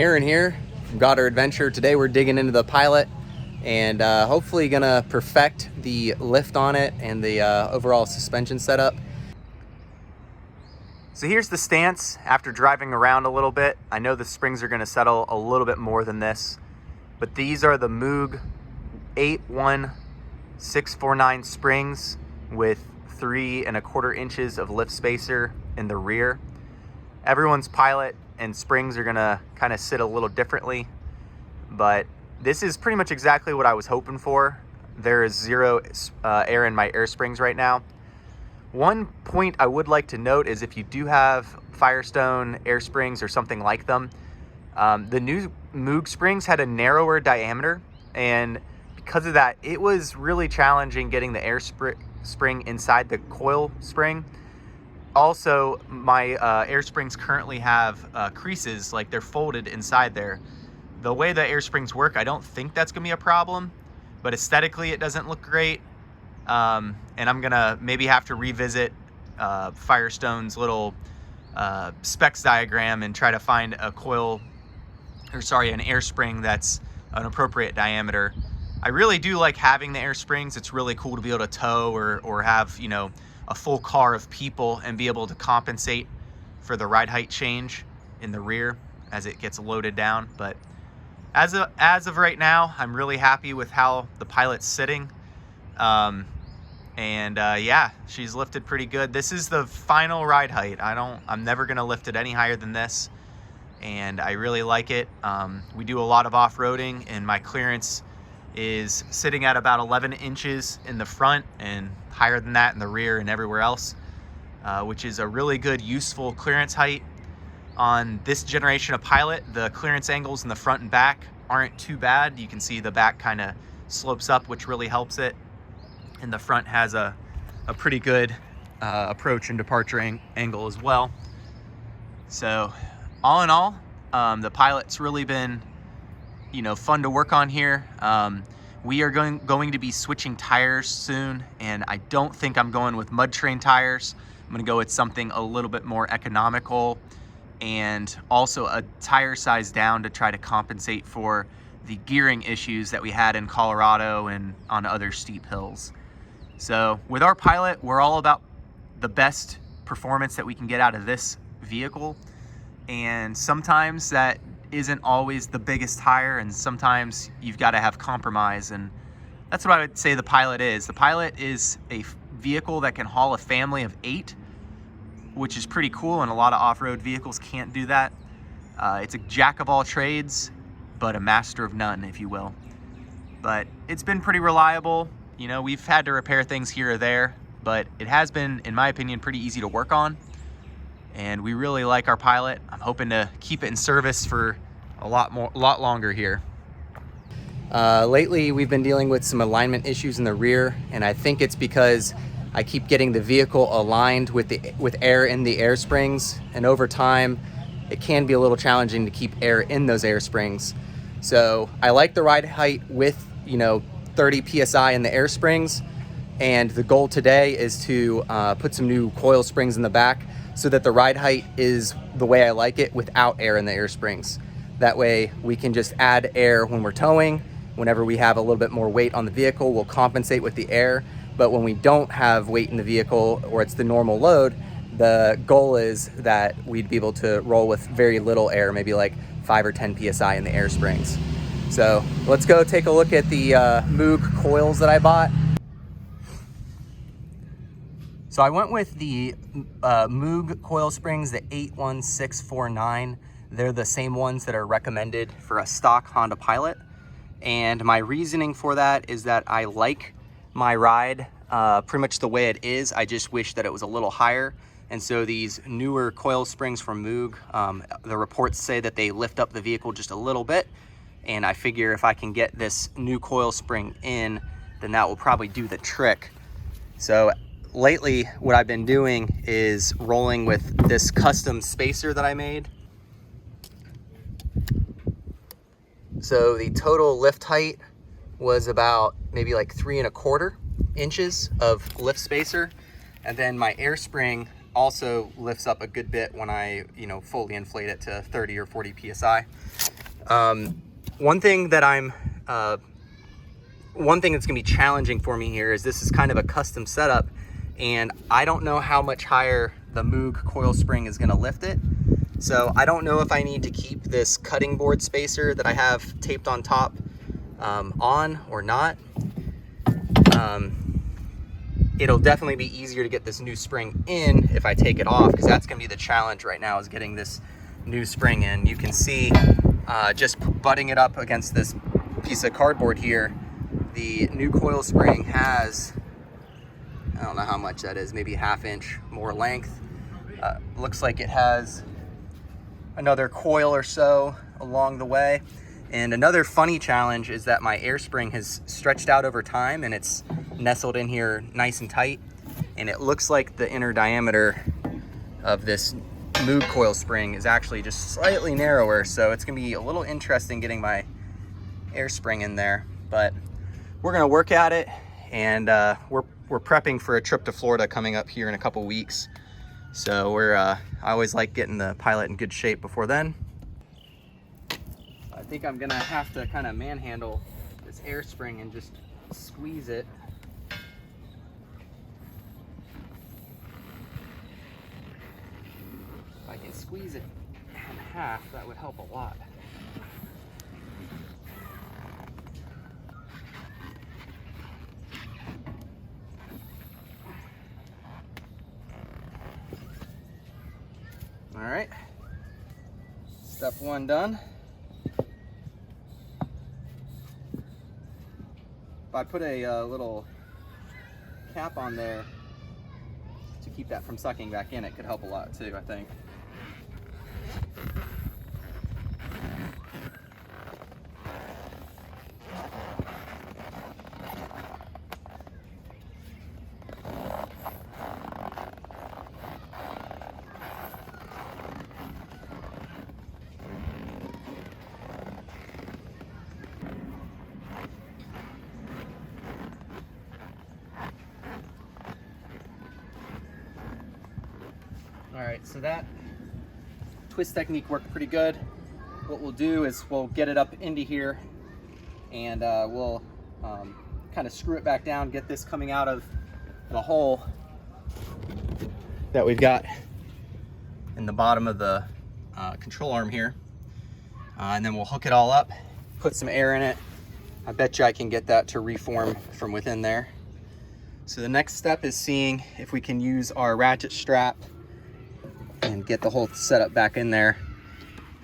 Aaron here from Goddard Adventure. Today we're digging into the Pilot and hopefully gonna perfect the lift on it and the overall suspension setup. So here's the stance after driving around a little bit. I know the springs are gonna settle a little bit more than this, but these are the Moog 81649 springs with 3 1/4 inches of lift spacer in the rear. Everyone's Pilot and springs are gonna kind of sit a little differently, but this is pretty much exactly what I was hoping for. There is zero air in my air springs right now. One point I would like to note is if you do have Firestone air springs or something like them, the new Moog springs had a narrower diameter, and because of that, it was really challenging getting the air spring inside the coil spring. Also, my air springs currently have creases, like they're folded inside there. The way the air springs work, I don't think that's gonna be a problem, but aesthetically it doesn't look great. And I'm gonna maybe have to revisit Firestone's little specs diagram and try to find a an air spring that's an appropriate diameter. I really do like having the air springs. It's really cool to be able to tow or have, you know, a full car of people and be able to compensate for the ride height change in the rear as it gets loaded down. But as of right now, I'm really happy with how the Pilot's sitting. Yeah, she's lifted pretty good. This is the final ride height. I'm never gonna lift it any higher than this, and I really like it. We do a lot of off-roading, and my clearance is sitting at about 11 inches in the front and higher than that in the rear and everywhere else, which is a really good, useful clearance height. On this generation of Pilot, the clearance angles in the front and back aren't too bad. You can see the back kind of slopes up, which really helps it. And the front has a pretty good approach and departure angle as well. So all in all, the Pilot's really been, you know, fun to work on here. We are going to be switching tires soon, and I don't think I'm going with mud train tires. I'm gonna go with something a little bit more economical, and also a tire size down to try to compensate for the gearing issues that we had in Colorado and on other steep hills. So with our Pilot, we're all about the best performance that we can get out of this vehicle, and sometimes that isn't always the biggest tire, and sometimes you've got to have compromise, and that's what I would say the Pilot is. The Pilot is a vehicle that can haul a family of 8, which is pretty cool, and a lot of off-road vehicles can't do that. It's a jack of all trades, but a master of none, if you will. But it's been pretty reliable. You know, we've had to repair things here or there, but it has been, in my opinion, pretty easy to work on. And we really like our Pilot. I'm hoping to keep it in service for a lot longer here. Lately, we've been dealing with some alignment issues in the rear, and I think it's because I keep getting the vehicle aligned with air in the air springs, and over time, it can be a little challenging to keep air in those air springs. So I like the ride height with, you know, 30 PSI in the air springs, and the goal today is to put some new coil springs in the back so that the ride height is the way I like it without air in the air springs. That way we can just add air when we're towing. Whenever we have a little bit more weight on the vehicle, we'll compensate with the air. But when we don't have weight in the vehicle, or it's the normal load, the goal is that we'd be able to roll with very little air, maybe like 5 or 10 PSI in the air springs. So let's go take a look at the Moog coils that I bought. So I went with the Moog coil springs, the 81649. They're the same ones that are recommended for a stock Honda Pilot. And my reasoning for that is that I like my ride pretty much the way it is. I just wish that it was a little higher. And so these newer coil springs from Moog, the reports say that they lift up the vehicle just a little bit. And I figure if I can get this new coil spring in, then that will probably do the trick. So lately, what I've been doing is rolling with this custom spacer that I made. So the total lift height was about maybe like 3 1/4 inches of lift spacer. And then my air spring also lifts up a good bit when I, fully inflate it to 30 or 40 PSI. One thing that's gonna be challenging for me here is this is kind of a custom setup, and I don't know how much higher the Moog coil spring is gonna lift it. So I don't know if I need to keep this cutting board spacer that I have taped on top on or not. It'll definitely be easier to get this new spring in if I take it off, because that's gonna be the challenge right now, is getting this new spring in. You can see just butting it up against this piece of cardboard here, the new coil spring has, I don't know how much that is, maybe 1/2 inch more length. Looks like it has another coil or so along the way. And another funny challenge is that my air spring has stretched out over time and it's nestled in here nice and tight. And it looks like the inner diameter of this Moog coil spring is actually just slightly narrower. So it's gonna be a little interesting getting my air spring in there, but we're gonna work at it. And we're prepping for a trip to Florida coming up here in a couple weeks. So I always like getting the Pilot in good shape before then. I think I'm gonna have to kind of manhandle this air spring and just squeeze it. If I can squeeze it in half, that would help a lot. All right, step one done. If I put a little cap on there to keep that from sucking back in, it could help a lot too, I think. All right, so that twist technique worked pretty good. What we'll do is we'll get it up into here and we'll kind of screw it back down, get this coming out of the hole that we've got in the bottom of the control arm here. And then we'll hook it all up, put some air in it. I bet you I can get that to reform from within there. So the next step is seeing if we can use our ratchet strap and get the whole setup back in there.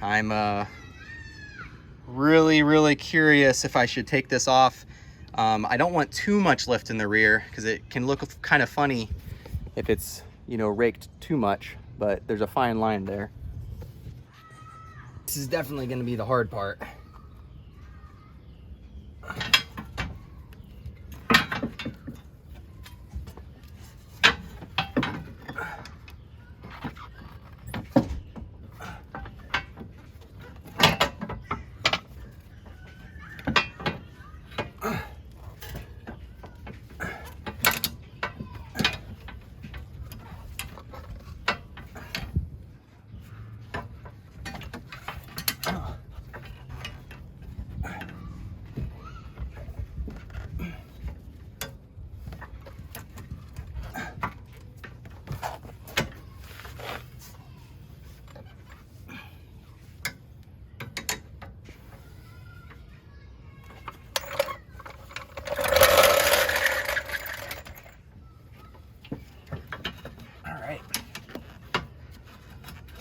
I'm really curious if I should take this off. I don't want too much lift in the rear because it can look kind of funny if it's, you know, raked too much, but there's a fine line there. This is definitely going to be the hard part.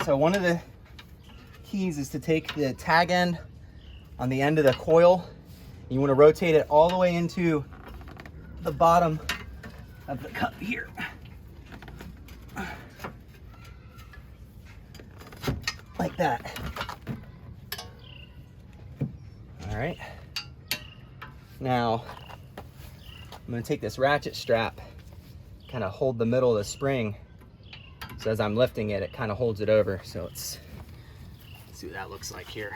So one of the keys is to take the tag end on the end of the coil. You want to rotate it all the way into the bottom of the cup here. Like that. All right. Now, I'm going to take this ratchet strap, kind of hold the middle of the spring. So as I'm lifting it, it kind of holds it over. So let's see what that looks like here.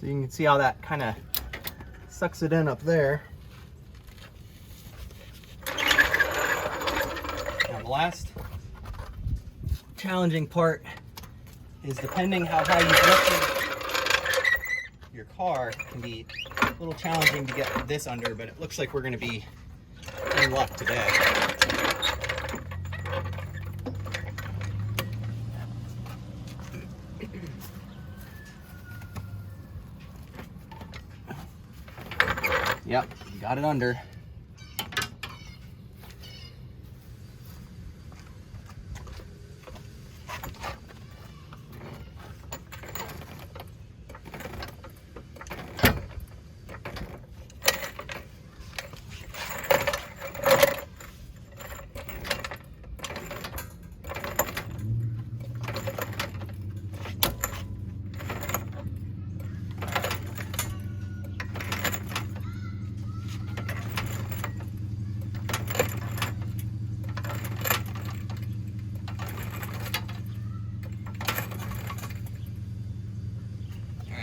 So you can see how that kind of sucks it in up there. Now the last challenging part is, depending how high you've lifted your car, it can be a little challenging to get this under, but it looks like we're going to be in luck today. Yep, got it under.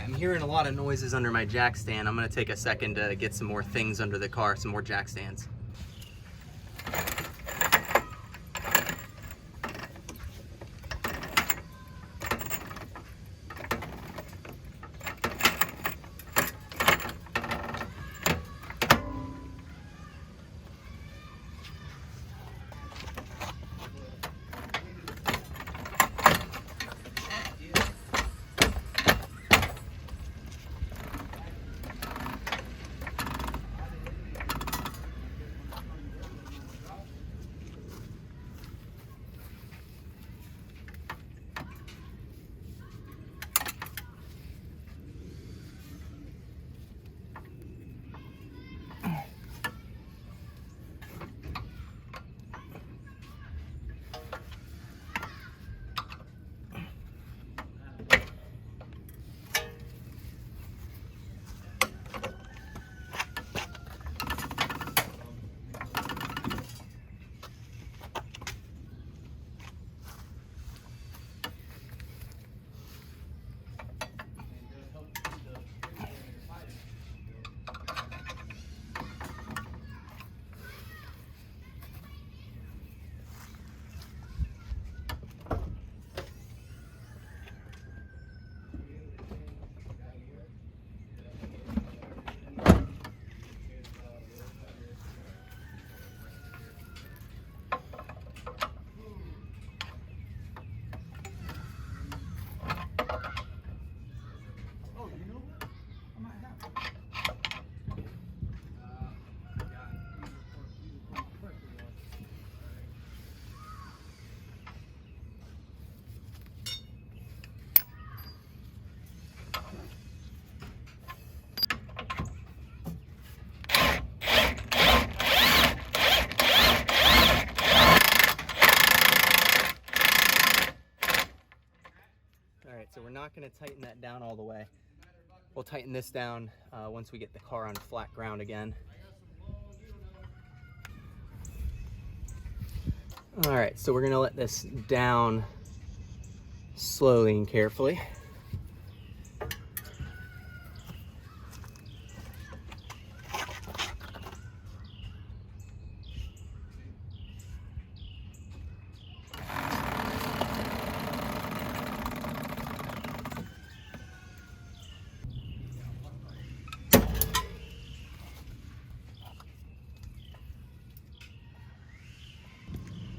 I'm hearing a lot of noises under my jack stand. I'm going to take a second to get some more things under the car, some more jack stands. So we're not going to tighten that down all the way. We'll tighten this down once we get the car on flat ground again. All right, so we're going to let this down slowly and carefully.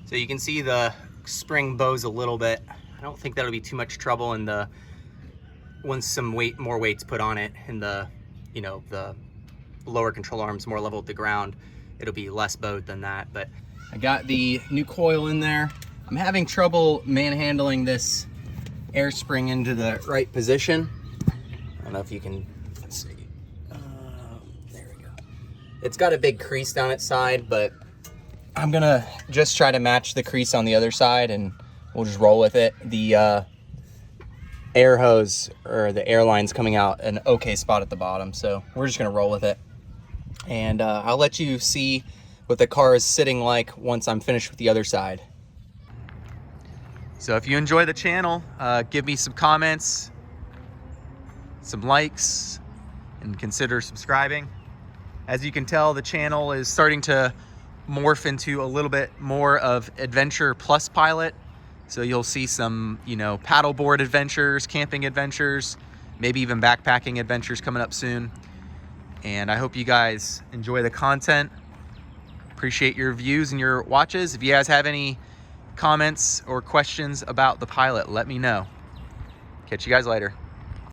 So you can see the spring bows a little bit. I don't think that'll be too much trouble in the, once some more weight's put on it and the, you know, the lower control arm's more level with the ground, it'll be less bowed than that. But I got the new coil in there. I'm having trouble manhandling this air spring into the right position. I don't know if you can see. There we go. It's got a big crease down its side, but I'm gonna just try to match the crease on the other side and we'll just roll with it. The air hose or the air line's coming out an okay spot at the bottom, so we're just gonna roll with it. And I'll let you see what the car is sitting like once I'm finished with the other side. So if you enjoy the channel, give me some comments. some likes, and consider subscribing. As you can tell, the channel is starting to morph into a little bit more of adventure plus pilot. So you'll see some, you know, paddleboard adventures, camping adventures, maybe even backpacking adventures coming up soon. And I hope you guys enjoy the content. Appreciate your views and your watches. If you guys have any comments or questions about the Pilot, let me know. Catch you guys later.